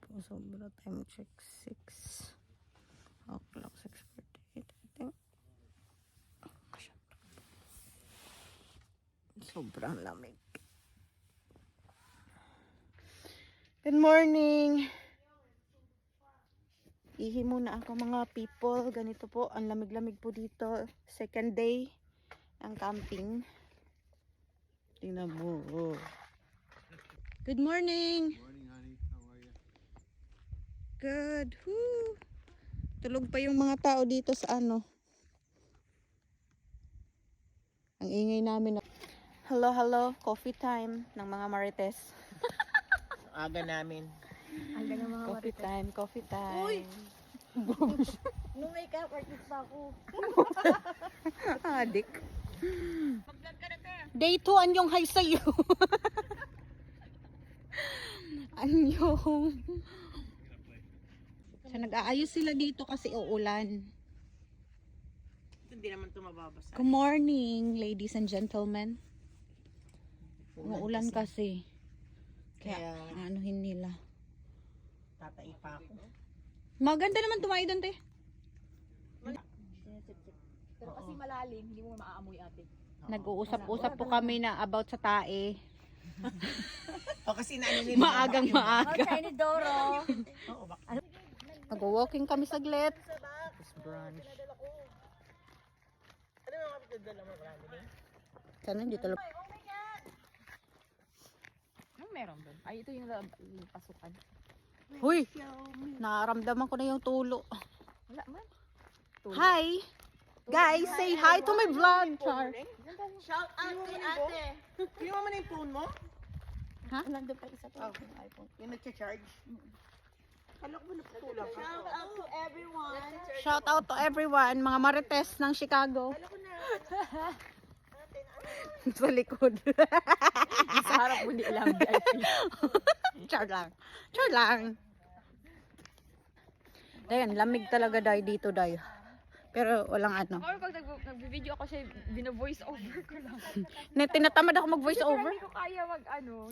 po sobra. Time check 6 o'clock, 6:48 I think. Sobrang lamig. Good morning. Ihi muna ako mga people. Ganito po, ang lamig-lamig po dito. Second day ang camping. Tingnan mo. Oh. Good morning. Morning, honey. How are you? Good. Woo. Tulog pa yung mga tao dito sa ano. Ang ingay namin. Hello, hello. Coffee time ng mga Marites. Aga namin. Hanggang ng mga Coffee time, coffee time. Uy! Nung makeup artist pa ako. Adik. Mag-vlog ka na ka. Day 2, anyong hi sa'yo. Anyong. So, nag-aayos sila dito kasi uulan. Hindi naman ito mababasa. Good morning, ladies and gentlemen. Uulan kasi. Kaya, anuhin nila. Tatai pa ako. Maganda naman tumayo doon, te. Pero kasi malalim, hindi mo maaamoy ate. Nag-uusap-usap po kami na about sa tae. O kasi naano nila. Maagang Oh, maaga. Chinese Doro. Oo, bak. Nag-walking kami saglit. Tapos brunch. Ano yung kapitid dala mo? Marami din. Sana hindi talap. Anong meron doon? Ay, ito yung pasukan. Huy! Naramdaman ko na yung tulo. Wala man. Hi! Guys, say hi to my vlog. Char. Shout out kay ate. Kinuha mo na yung phone mo? Nandun pa isa to. Yung iPhone. Yung nagcha-charge? Kala ko ba naputulak ka? Shout out to everyone. Shout out to everyone, mga Marites ng Chicago. Kala ko na. Sa likod. Sa harap mo di lang VIP. Char lang. Char lang. Dayan, lamig talaga day dito day. Pero walang ano. Or pag nag-video ako siya, bino-voice over ko lang. Tinatamad ako mag-voice over. Hindi ko kaya mag-ano.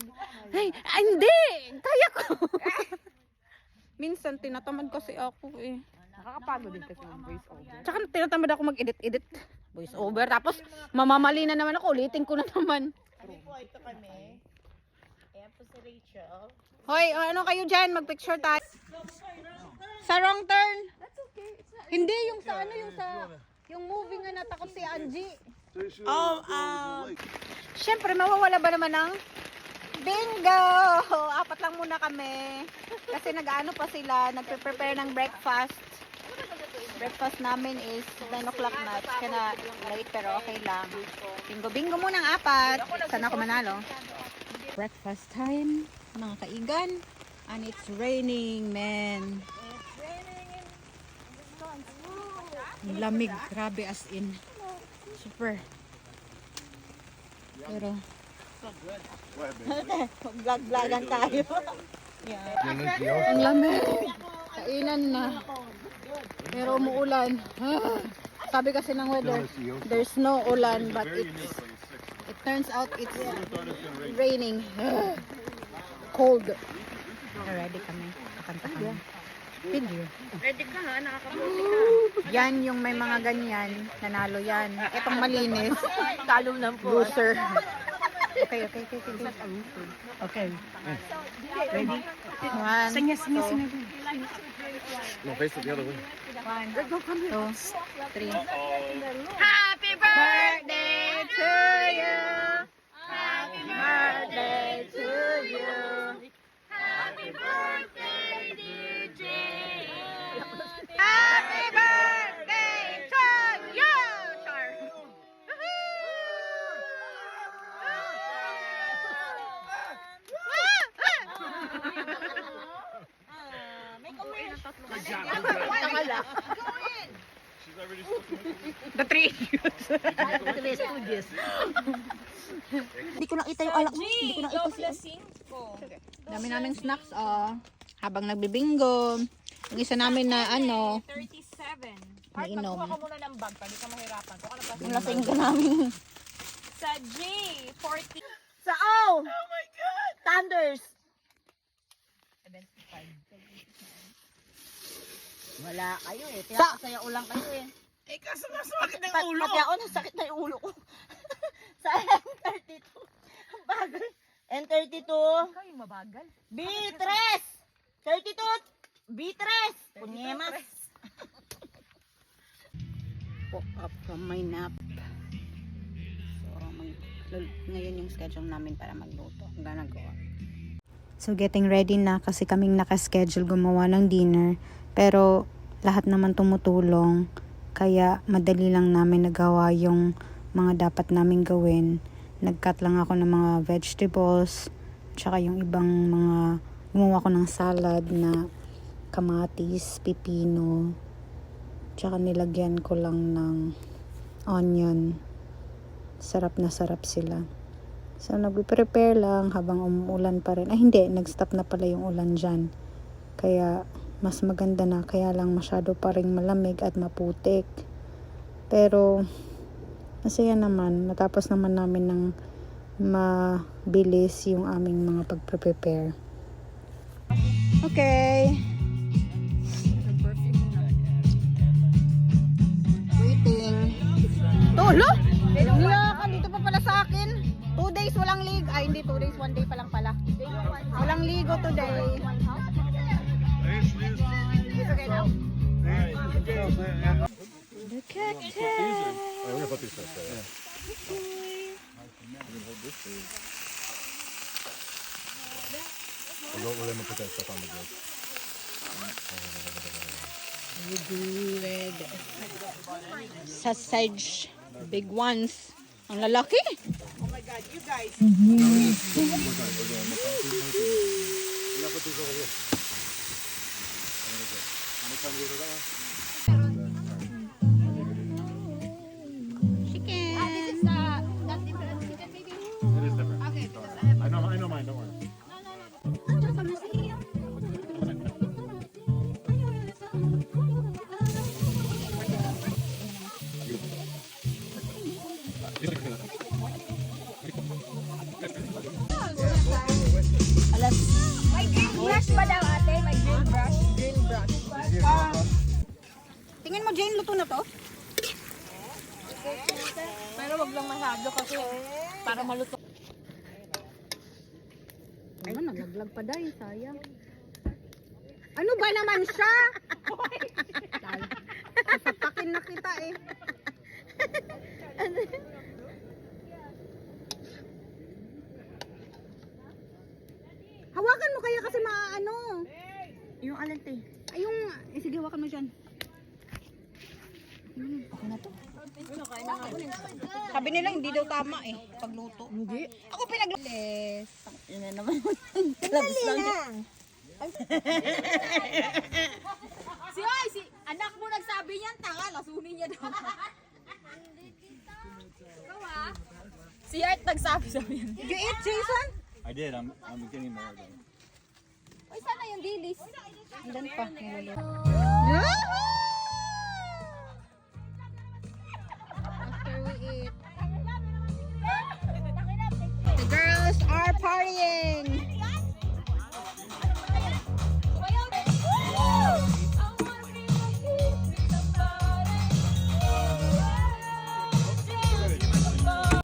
Hey, hindi! Kaya ko! Minsan, tinatamad kasi ako eh. Nakakapagod din kasi mag-voice over. Tsaka tinatamad ako mag-edit-edit. Voice over. Tapos, mamamali na naman ako. Ulitin ko na naman. Hindi po, ito kami. Ayan po si Rachel. Hoy, ano kayo dyan? Mag-picture tayo. Sa wrong turn. That's okay. It's not... Hindi, yung sa ano, yung sa... Yung movie nga natakot si Angie. Siyempre, mawawala ba naman ng bingo! Apat lang muna kami. Kasi nag-ano pa sila, nagpe-prepare ng breakfast. Breakfast namin is 9 o'clock na. Kaya na late pero okay lang. Bingo-bingo muna ang apat. Sana ako manalo. Breakfast time, mga kaigan. And it's raining, man. Ang lamig, grabe as in. Super. Pero, mag-vlog-vlogan tayo. Yeah. Ang lamig. Kainan na. Pero umuulan. Sabi kasi ng weather, there's no ulan but it turns out it's raining. Cold. Ready kami. Kakanta kami. Video. Ready ka ha? Nakakabuti ka. Yan yung may mga ganyan. Nanalo yan. Itong malinis. Talo lang po. Loser. Okay. Okay. Ready? One, two, No, face it the other way. 1, 2, 3. Happy birthday to you. Happy birthday to you. Happy birthday, dear Jane. Happy birthday to you. Char. She's already spoken. The three Hindi ko nakita yung alak. Hindi ko nakita si Dami naming snacks, habang nagbibingo. Yung isa namin na ano, 37. nainom. Kuha ka muna ng bag para di ka mahirapan. Kuha ka ng bag. Yung lasing ka namin. Sa J, 40. Sa O! Oh my God! Thunders! Identify. Wala kayo eh. Sa- Saya ulang kayo eh. Eh, kaso nga sumakit na yung ulo. Pati ako, nasakit na yung ulo ko. Sa N32. Bagal. N32. Ikaw yung mabagal. B3. 32. B3. Punyemas. Woke up from my nap. So, ngayon yung schedule namin para magluto. Ang ginagawa. So, getting ready na kasi kaming nakaschedule gumawa ng dinner. Pero, lahat naman tumutulong. Kaya, madali lang namin nagawa yung mga dapat namin gawin. Nag-cut lang ako ng mga vegetables. Tsaka yung ibang mga, gumawa ko ng salad na kamatis, pipino. Tsaka nilagyan ko lang ng onion. Sarap na sarap sila. So, nag-prepare lang habang umuulan pa rin. Ay, hindi. Nag-stop na pala yung ulan dyan. Kaya, mas maganda na. Kaya lang masyado pa rin malamig at maputik. Pero, masaya naman. Natapos naman namin ng mabilis yung aming mga pag-prepare. Okay. Waiting. Tulo? Niyakan dito pa pala sa akin. 2 days walang ligo. Ay, hindi 2 days. 1 day pa lang pala. Walang ligo today. It's okay now? Look at that. We're gonna put these first, yeah. We're gonna put that stuff on the grill. Good. Sausage. Big ones. Ang lalaki. Chicken. It is different. I know mine, don't worry. May green brush ba daw ate? May green brush? Green brush. Tingin mo, Jane, luto na to? Pero wag lang masyado kasi para maluto. Ay, nalaglag pa dahil. Sayang. Ano ba naman siya? Sasapakin na kita eh. Hawakan mo kaya kasi maano. Yung alante. Ay, yung... sige, hawakan mo dyan. Ako na to. Sabi nila hindi daw tama eh, pagluto. Hindi. Ako pinagluto. Yun na naman. Labas lang. Si anak mo nagsabi niyan, tanga, lasunin niya daw. Ikaw ha? Si Art nagsabi sa amin. Did you eat, Jason? I did. I'm getting more of them. Uy, sana yung dilis. Andan pa. Niluluto.